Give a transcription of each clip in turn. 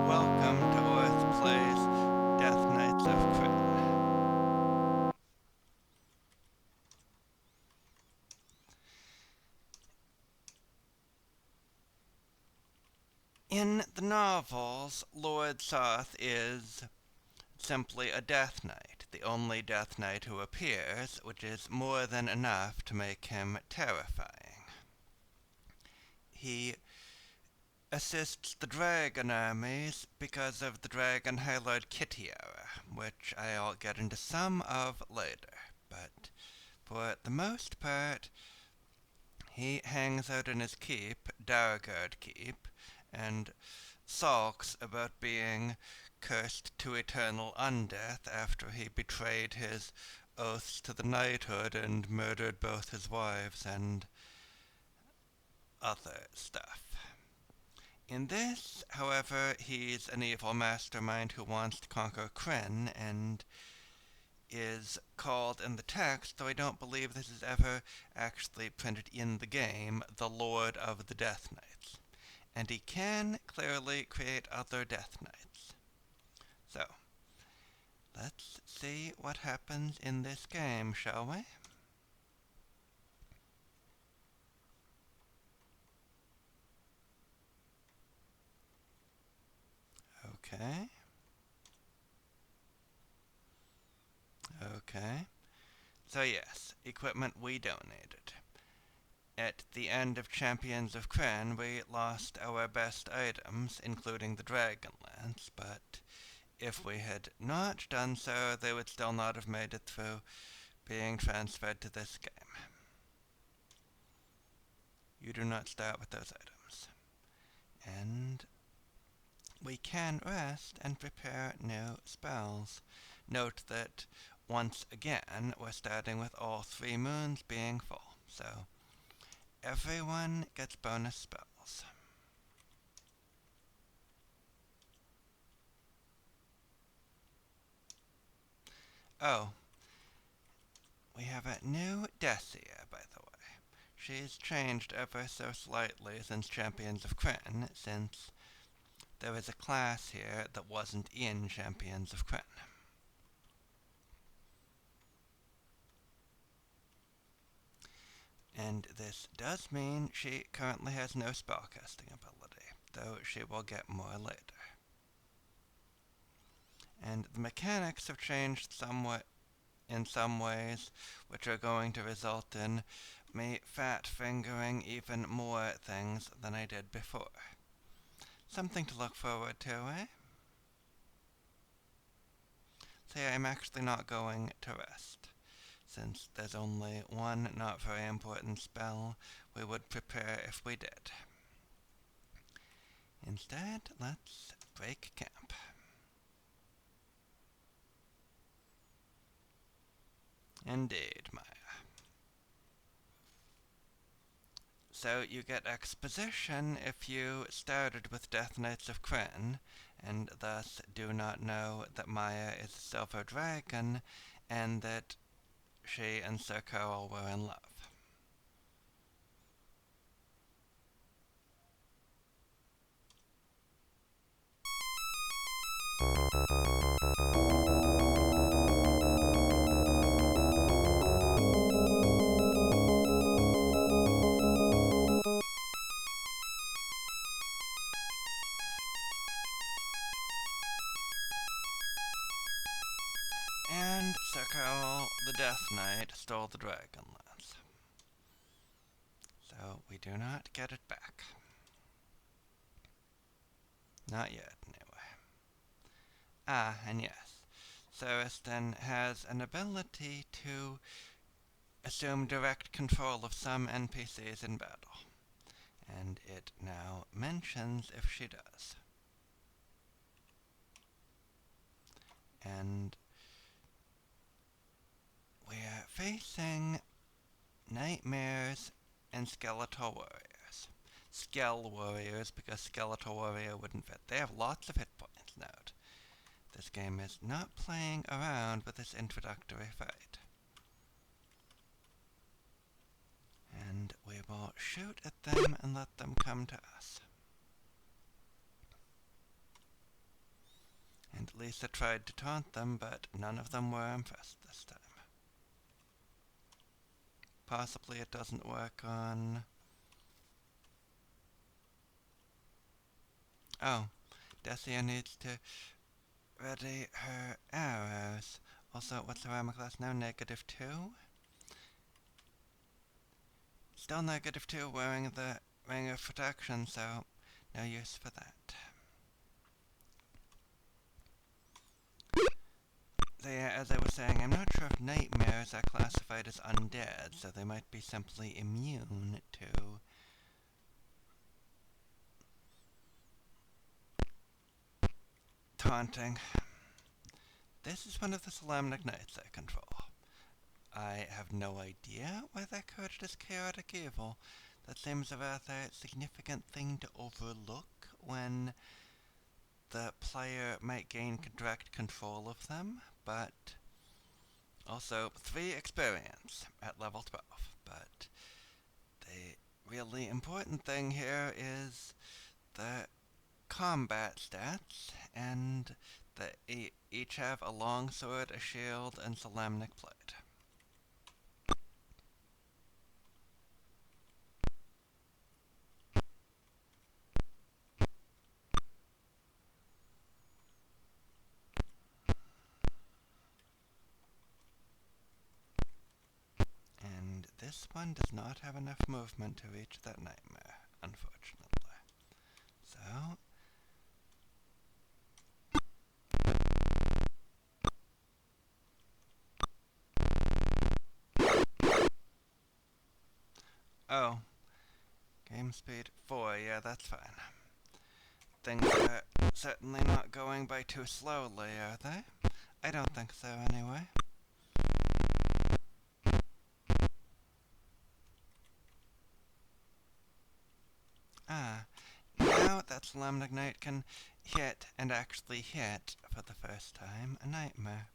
Welcome to Orth Plays Death Knights of Krynn. In the novels, Lord Soth is simply a Death Knight, the only Death Knight who appears, which is more than enough to make him terrifying. He assists the dragon armies because of the dragon High Lord Kitiara, which I'll get into some of later, but for the most part, he hangs out in his keep, Dargard Keep, and sulks about being cursed to eternal undeath after he betrayed his oaths to the knighthood and murdered both his wives and other stuff. In this, however, he's an evil mastermind who wants to conquer Krynn and is called in the text, though I don't believe this is ever actually printed in the game, the Lord of the Death Knights. And he can clearly create other Death Knights. So, let's see what happens in this game, shall we? Okay. Okay. So yes, equipment we donated. At the end of Champions of Krynn, we lost our best items, including the Dragon Lance, but if we had not done so, they would still not have made it through being transferred to this game. You do not start with those items. And we can rest and prepare new spells. Note that, once again, we're starting with all 3 moons being full, so everyone gets bonus spells. Oh, we have a new Dacia, by the way. She's changed ever so slightly since Champions of Krynn, since there is a class here that wasn't in Champions of Krynn. And this does mean she currently has no spellcasting ability, though she will get more later. And the mechanics have changed somewhat in some ways, which are going to result in me fat-fingering even more things than I did before. Something to look forward to, eh? So yeah, I'm actually not going to rest, since there's only one not very important spell we would prepare if we did. Instead, let's break camp. Indeed, Maya. So you get exposition if you started with Death Knights of Krynn, and thus do not know that Maya is a silver dragon, and that she and Sir Carol were in love. And Sir Carol, the Death Knight, stole the Dragon Lance. So we do not get it back. Not yet, anyway. Ah, and yes, Saristan has an ability to assume direct control of some NPCs in battle, and it now mentions if she does. And we're facing nightmares and skeletal warriors. Skell warriors, because skeletal warrior wouldn't fit. They have lots of hit points, note. This game is not playing around with this introductory fight. And we will shoot at them and let them come to us. And Lisa tried to taunt them, but none of them were impressed this time. Possibly it doesn't work on... Oh, Dacia needs to ready her arrows. Also, what's her armor class now? -2? Still -2 wearing the ring of protection, so no use for that. As I was saying, I'm not sure if nightmares are classified as undead, so they might be simply immune to taunting. This is one of the Solemnic Knights I control. I have no idea why they're coded as chaotic evil. That seems a rather significant thing to overlook when the player might gain direct control of them, but also 3 experience at level 12. But the really important thing here is the combat stats, and they each have a longsword, a shield, and Solemnic Plate. this one does not have enough movement to reach that nightmare, unfortunately. So, oh, game speed 4, yeah, that's fine. Things are certainly not going by too slowly, are they? I don't think so, anyway. Ah, now that Solemnignite can hit, and actually hit, for the first time, a nightmare.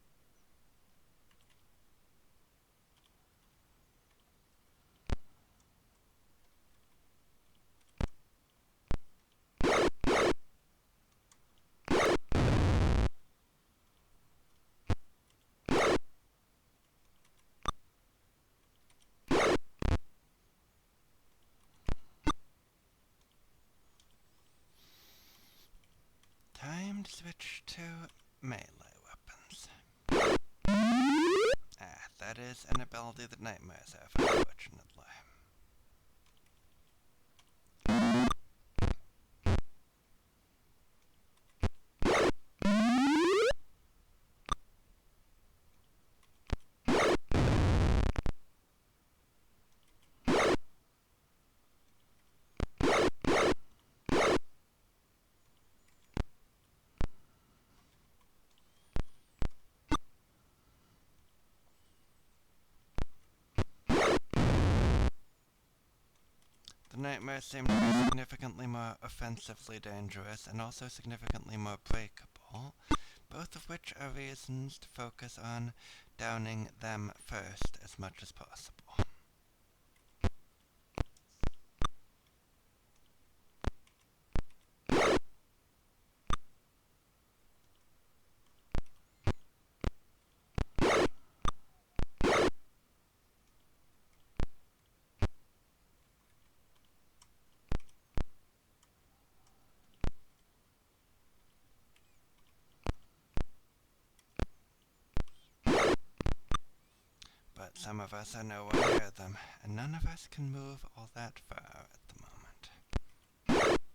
Time to switch to melee weapons. Ah, that is an ability that nightmares have, unfortunately. The nightmares seem to be significantly more offensively dangerous and also significantly more breakable, both of which are reasons to focus on downing them first as much as possible. But some of us are nowhere near them, and none of us can move all that far at the moment.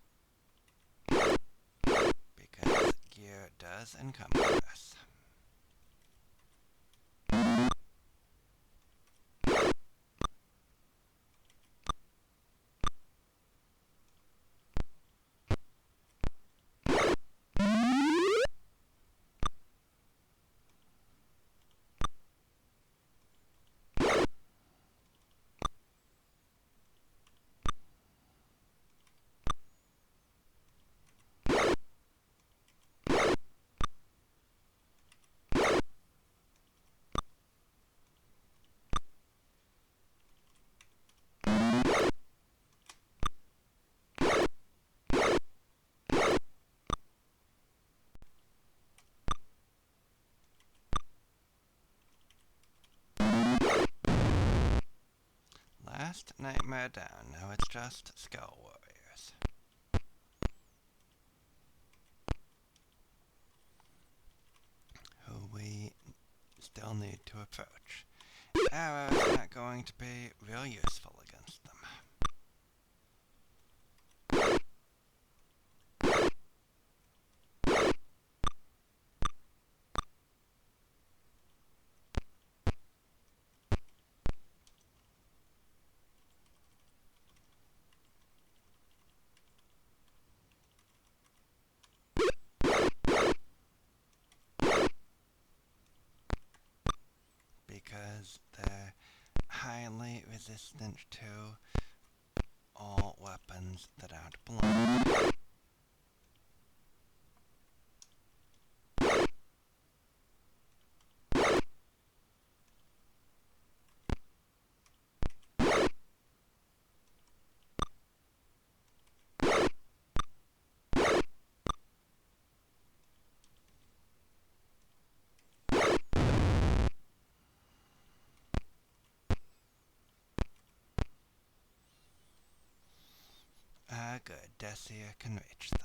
Because gear does encumber us. Last nightmare down, now it's just Skull Warriors. Who we still need to approach. Arrows are going to be real useful against them. Because they're highly resistant to all weapons that aren't blunt. Ah, good. Desier can reach them.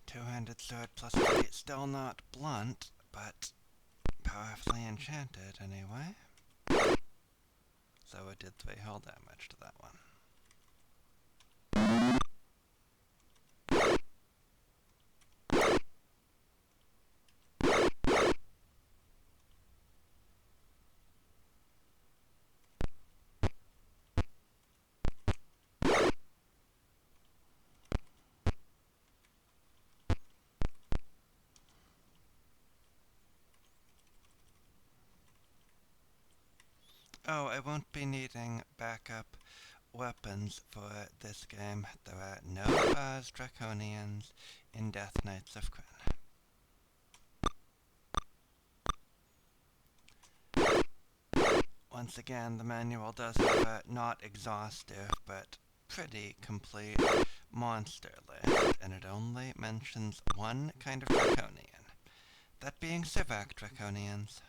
Two-handed sword plus 3, still not blunt, but powerful enchanted anyway. So it did 3 hull damage to that one. Oh, I won't be needing backup weapons for this game. There are no Bars Draconians in Death Knights of Krynn. Once again, the manual does have a not exhaustive, but pretty complete monster list, and it only mentions one kind of Draconian, that being Civac Draconians.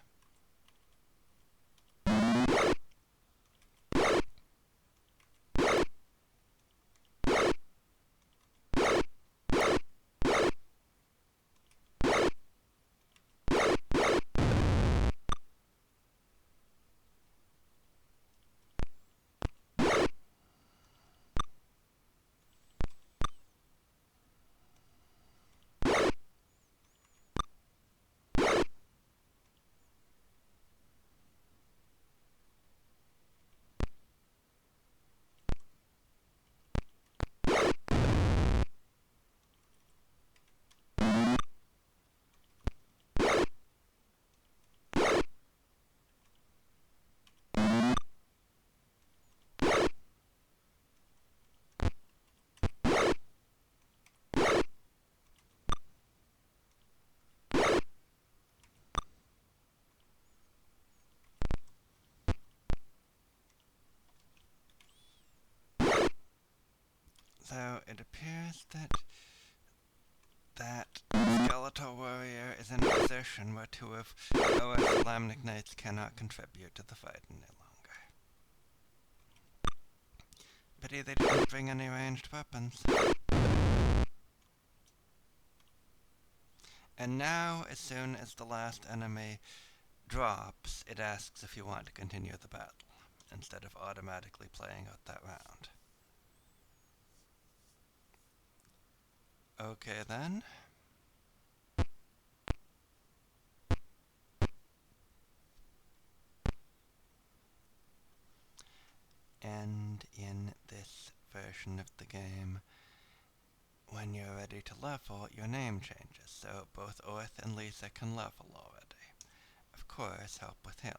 So it appears that Skeletal Warrior is in a position where 2 of OS Lamnic Knights cannot contribute to the fight any longer. Pity they didn't bring any ranged weapons. And now, as soon as the last enemy drops, it asks if you want to continue the battle, instead of automatically playing out that round. Okay then. And in this version of the game, when you're ready to level, your name changes, so both Orth and Lisa can level already. Of course, help with healing.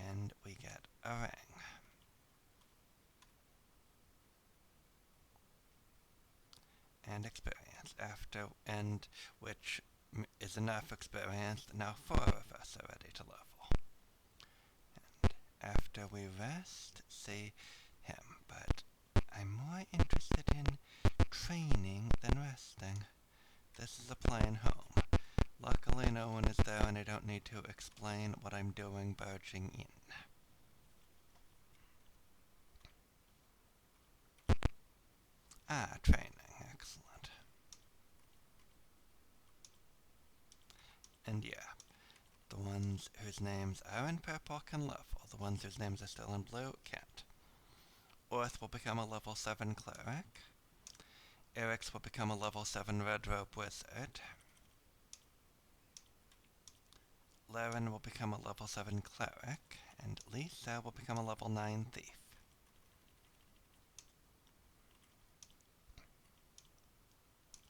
And we get a ring. And experience and which is enough experience that now 4 of us are ready to level. And after we rest, see him, but I'm more interested in training than resting. This is a plain home. Luckily no one is there and I don't need to explain what I'm doing barging in. Ah, training. Excellent. And yeah, the ones whose names are in purple can level. The ones whose names are still in blue can't. Orth will become a level 7 cleric. Eric's will become a level 7 red rope wizard. Laren will become a level 7 cleric. And Lisa will become a level 9 thief.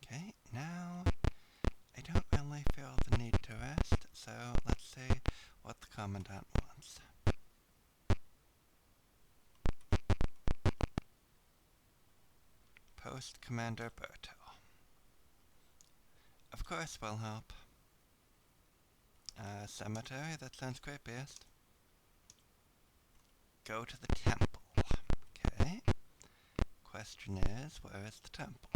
Okay, now I don't really feel the need to rest, so let's see what the Commandant wants. Post Commander Berto. Of course we'll help. Cemetery, that sounds creepiest. Go to the temple. Okay. Question is, where is the temple?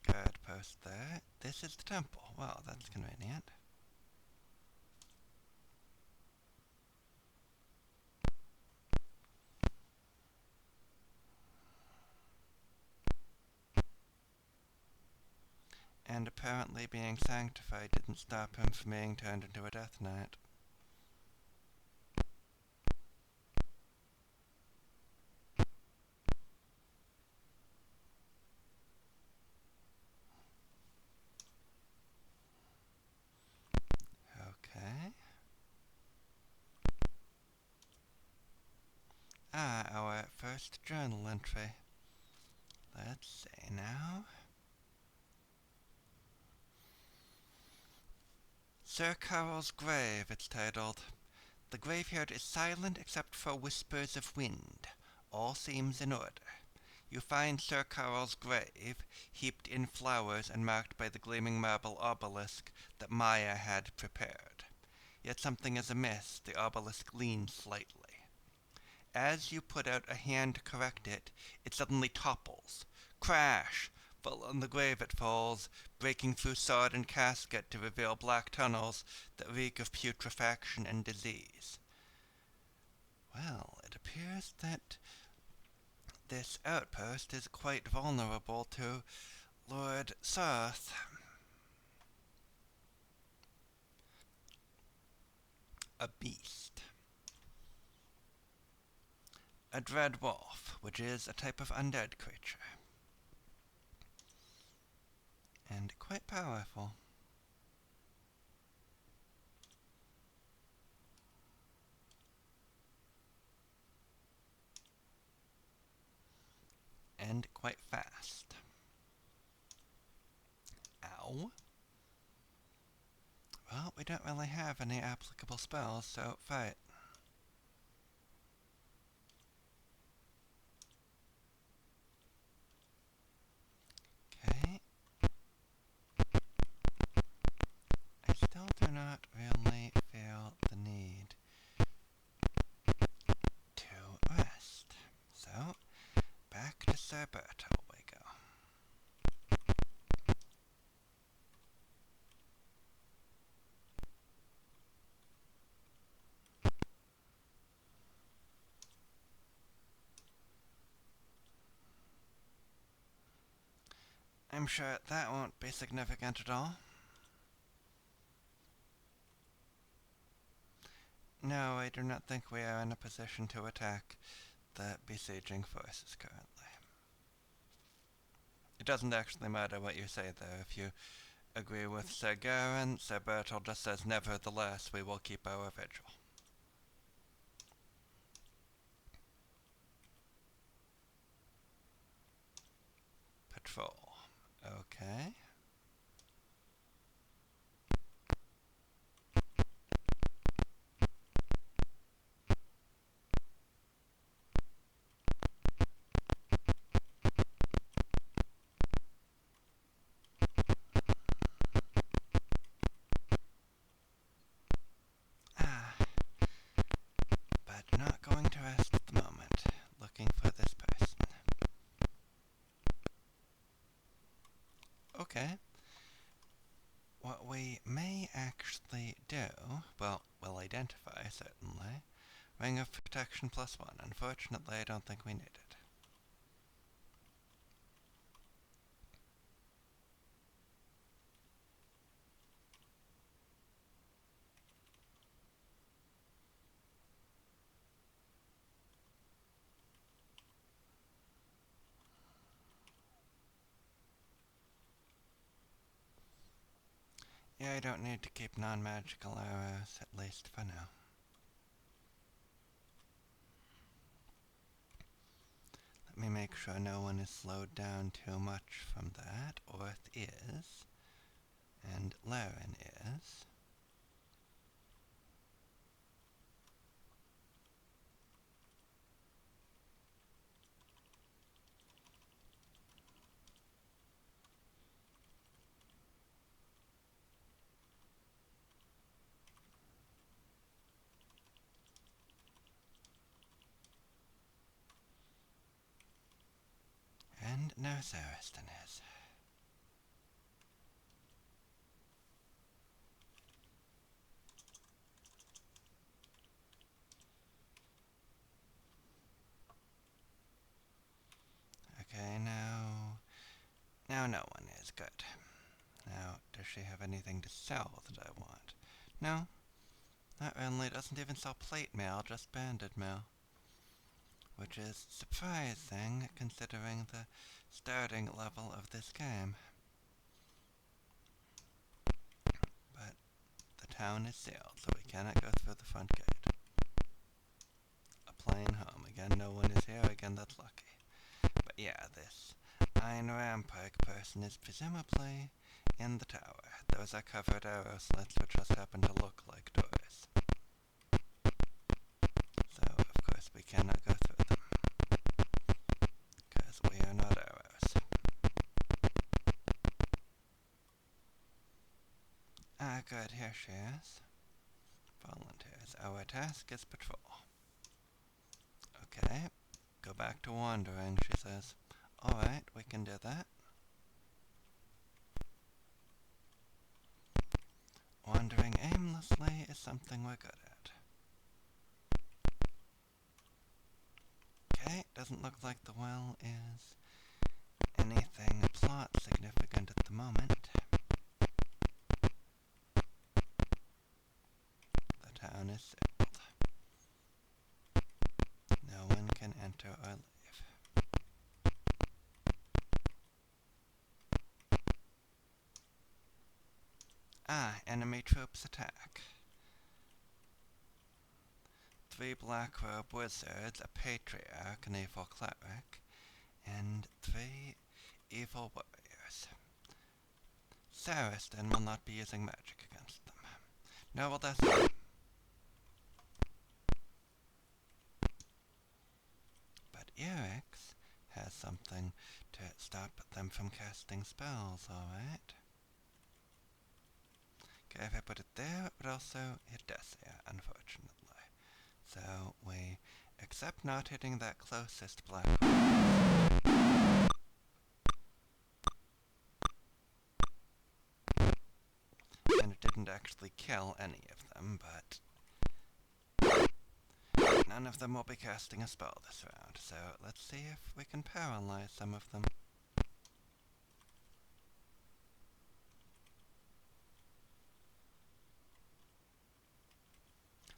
Guard post there. This is the temple. Well, that's convenient. And apparently being sanctified didn't stop him from being turned into a Death Knight. Okay. Our first journal entry. Let's see now. Sir Carol's Grave, it's titled. The graveyard is silent except for whispers of wind. All seems in order. You find Sir Carol's grave, heaped in flowers and marked by the gleaming marble obelisk that Maya had prepared. Yet something is amiss. The obelisk leans slightly. As you put out a hand to correct it, it suddenly topples. Crash! Full on the grave it falls, breaking through sod and casket to reveal black tunnels that reek of putrefaction and disease. Well, it appears that this outpost is quite vulnerable to Lord Sarth. A beast. A dread wolf, which is a type of undead creature. And quite powerful. And quite fast. Ow. Well, we don't really have any applicable spells, so fight. Okay. I still do not really feel the need to rest. So, back to Sir Bertel we go. I'm sure that won't be significant at all. No, I do not think we are in a position to attack the besieging forces currently. It doesn't actually matter what you say, though. If you agree with Sir Garin, Sir Bertel just says, nevertheless, we will keep our vigil. Patrol. Okay. But not going to rest at the moment. Looking for this person. Okay. What we may actually do, well, we'll identify, certainly. Ring of Protection +1. Unfortunately, I don't think we need it. Yeah, I don't need to keep non-magical arrows, at least for now. Let me make sure no one is slowed down too much from that. Orth is, and Laren is. And now Saristan is. Okay, now no one is good. Now, does she have anything to sell that I want? No, not really. Doesn't even sell plate mail, just banded mail. Which is surprising considering the starting level of this game. But the town is sealed, so we cannot go through the front gate. A plain home. Again, no one is here. Again, that's lucky. But yeah, this Ein Rampike person is presumably in the tower. Those are covered arrow slits which just happen to look like doors. So, of course, we cannot go through them. Because we are not arrows. Ah, good, here she is. Volunteers. Our task is patrol. Okay, go back to wandering, she says. Alright, we can do that. Wandering aimlessly is something we're good at. Okay, doesn't look like the well is anything plot significant at the moment. The town is sealed. No one can enter or leave. Ah, enemy troops attack. 3 black-robe wizards, a patriarch, an evil cleric, and 3 evil warriors. Saristan will not be using magic against them. No, well, that's it. But Eric's has something to stop them from casting spells, alright? Okay, if I put it there, it would also hit Decia, unfortunately. So we accept not hitting that closest black hole. And it didn't actually kill any of them, but none of them will be casting a spell this round, so let's see if we can paralyze some of them.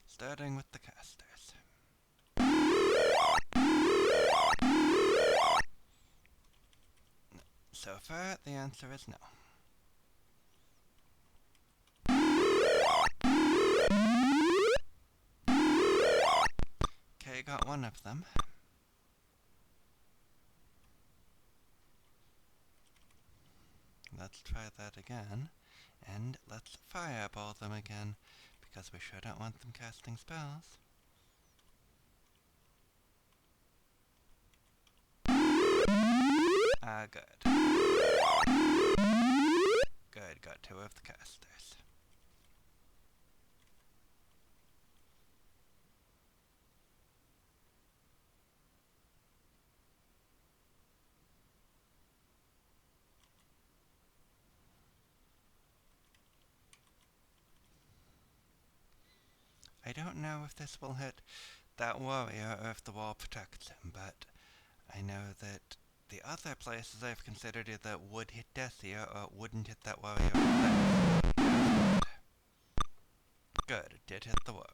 Starting with the casters. So far, the answer is no. Okay, got one of them. Let's try that again, and let's fireball them again, because we sure don't want them casting spells. Ah, good. Good, got 2 of the casters. I don't know if this will hit that warrior or if the wall protects him, but I know that the other places I've considered either would hit Decia or wouldn't hit that warrior. Good, it did hit the warrior.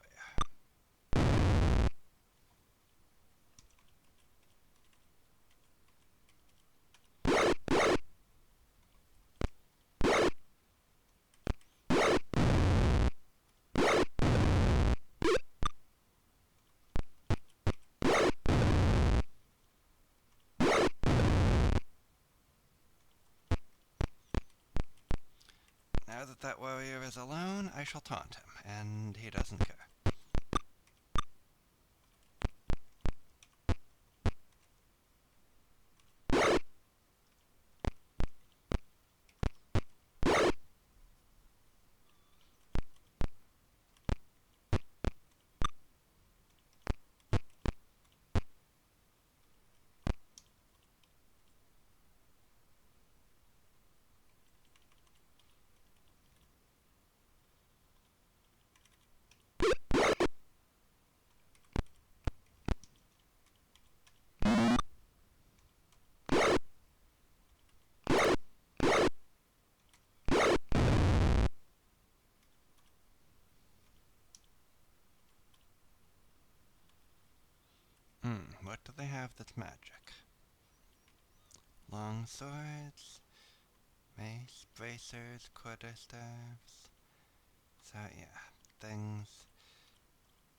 Now that that warrior is alone, I shall taunt him, and he doesn't care. have that's magic. Long swords, mace, bracers, quarterstaffs. So yeah, things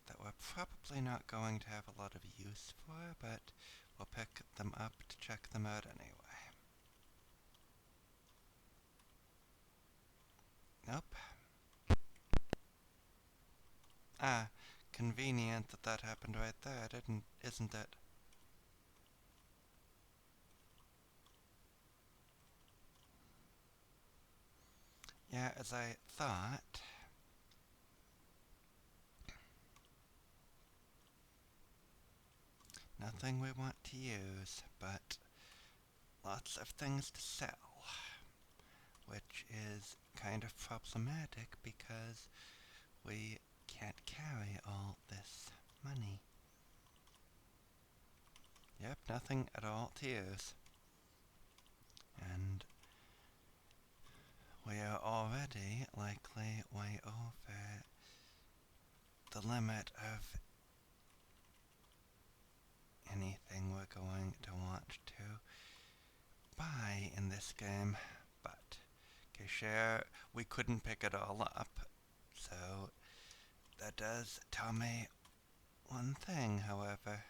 that we're probably not going to have a lot of use for, but we'll pick them up to check them out anyway. Nope. Ah, convenient that that happened right there, isn't it? Yeah, as I thought. Nothing we want to use, but lots of things to sell, which is kind of problematic because we can't carry all this money. Yep, nothing at all to use. And we are already likely way over the limit of anything we're going to want to buy in this game. But, Cashier, we couldn't pick it all up, so that does tell me one thing, however.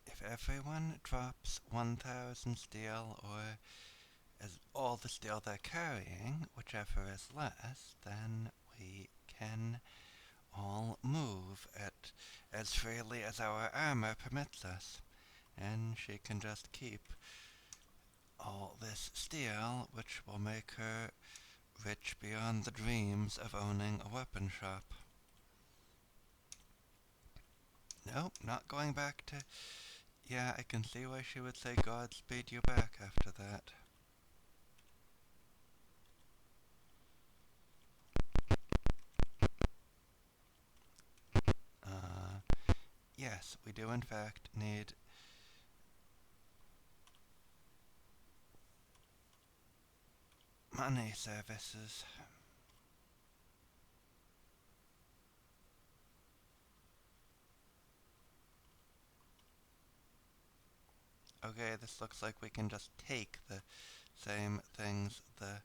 If everyone drops 1,000 steel, or as all the steel they're carrying, whichever is less, then we can all move at as freely as our armor permits us. And she can just keep all this steel, which will make her rich beyond the dreams of owning a weapon shop. Nope, not going back to... Yeah, I can see why she would say Godspeed you back after that. Yes, we do in fact need money services. Okay, this looks like we can just take the same things the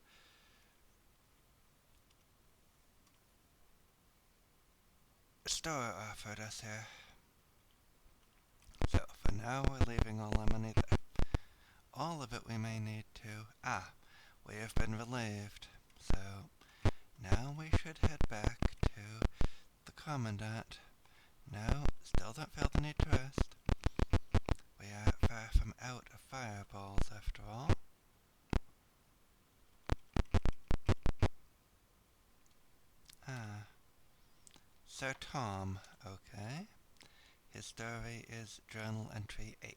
store offered us here. So, for now, we're leaving all our money there. All of it we may need to... we have been relieved. So, now we should head back to the Commandant. No, still don't feel the need to rest. We are far from out of fireballs, after all. Sir Tom, okay. His story is Journal Entry 8.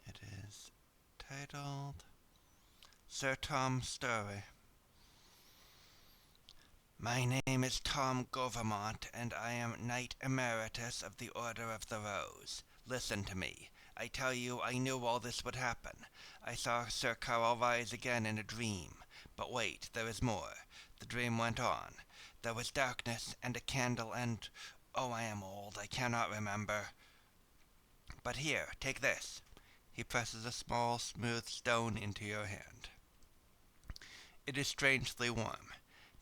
It is titled Sir Tom's Story. My name is Tom Govermont, and I am Knight Emeritus of the Order of the Rose. Listen to me. I tell you, I knew all this would happen. I saw Sir Carl rise again in a dream. But wait, there is more. The dream went on. There was darkness and a candle and... Oh, I am old. I cannot remember. But here, take this. He presses a small, smooth stone into your hand. It is strangely warm.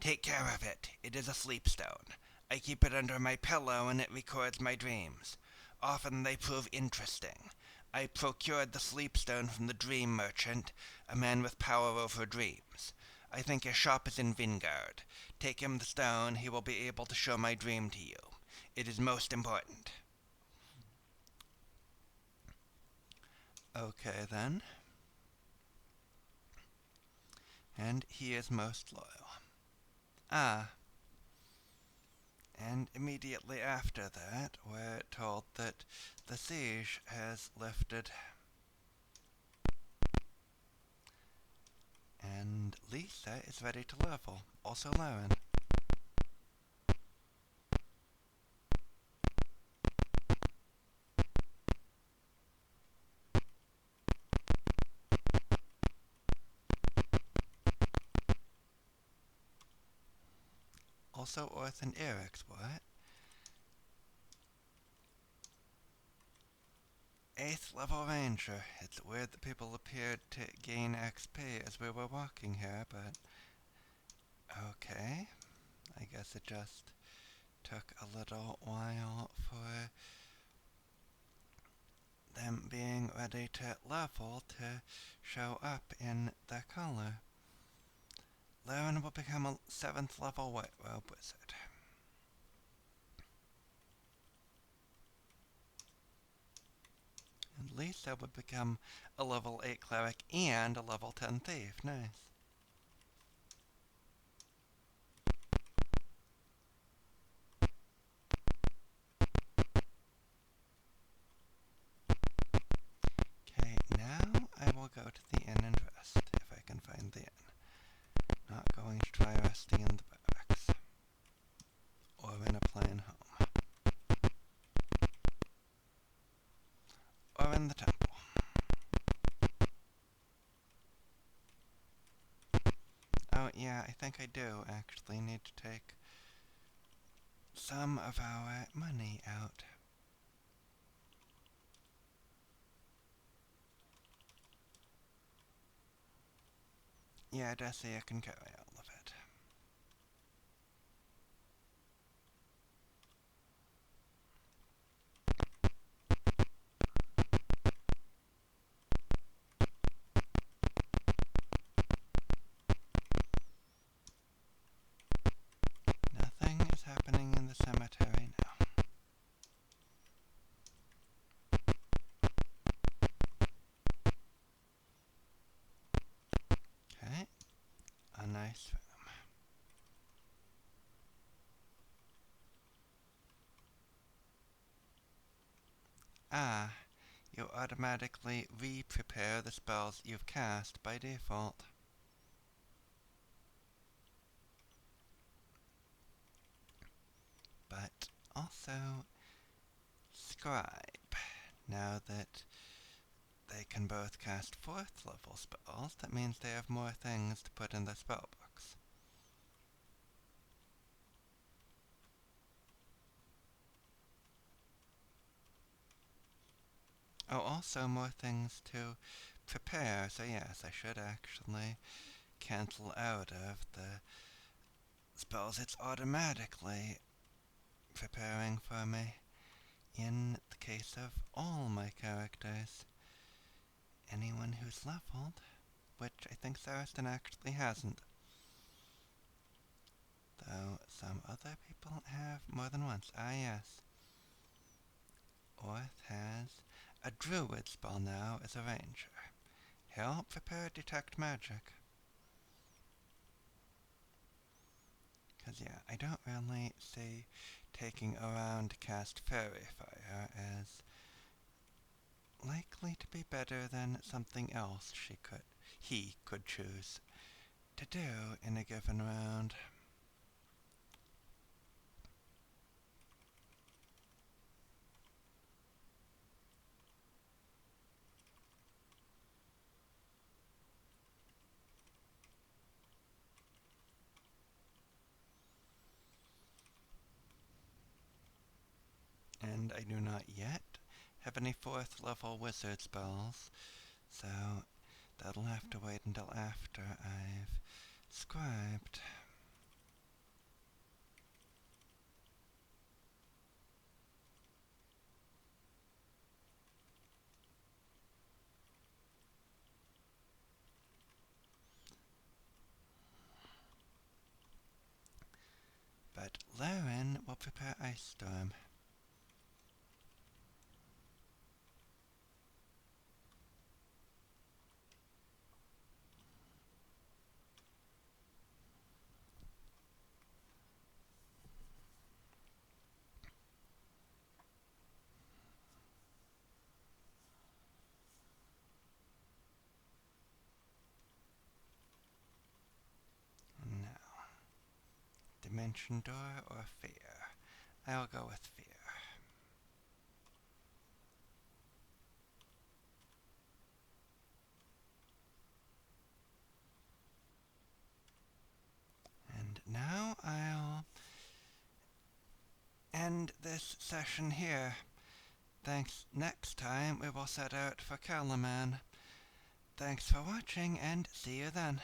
Take care of it. It is a sleep stone. I keep it under my pillow and it records my dreams. Often they prove interesting. I procured the sleep stone from the dream merchant, a man with power over dreams. I think his shop is in Vingard. Take him the stone, he will be able to show my dream to you. It is most important. Okay, then. And he is most loyal. And immediately after that, we're told that the siege has lifted. is ready to level. Also Lauren. Also Orth and Eric's, what? 8th level ranger. It's weird that people appeared to gain XP as we were walking here, but okay. I guess it just took a little while for them being ready to level to show up in their color. Lauren will become a 7th level White Robe Wizard. And Lisa would become a level 8 Cleric and a level 10 Thief. Nice. Okay, now I will go to the inn and rest, if I can find the inn. Not going to try resting in the barracks. Or in a plain home. Or in the temple. Oh yeah, I think I do actually need to take some of our money out. Yeah, Desi, I can carry all of it. Nothing is happening in the cemetery now. Okay, a nice room. Ah, you automatically re-prepare the spells you've cast by default. But also Scribe. Now that they can both cast 4th level spells, that means they have more things to put in their spellbooks. Oh, also more things to prepare, so yes, I should actually cancel out of the spells it's automatically preparing for me in the case of all my characters. Anyone who's leveled, which I think Saristan actually hasn't. Though some other people have more than once. Ah yes. Orth has a druid spell now as a ranger. He'll prepare detect magic. Because yeah, I don't really see taking around to cast fairy fire as likely to be better than something else he could choose to do in a given round. And I do not yet have any 4th level wizard spells, so that'll have to wait until after I've scribed. But Lauren will prepare Ice Storm. dimension door or fear? I'll go with fear. And now I'll end this session here. Thanks. Next time we will set out for Calaman. Thanks for watching and see you then.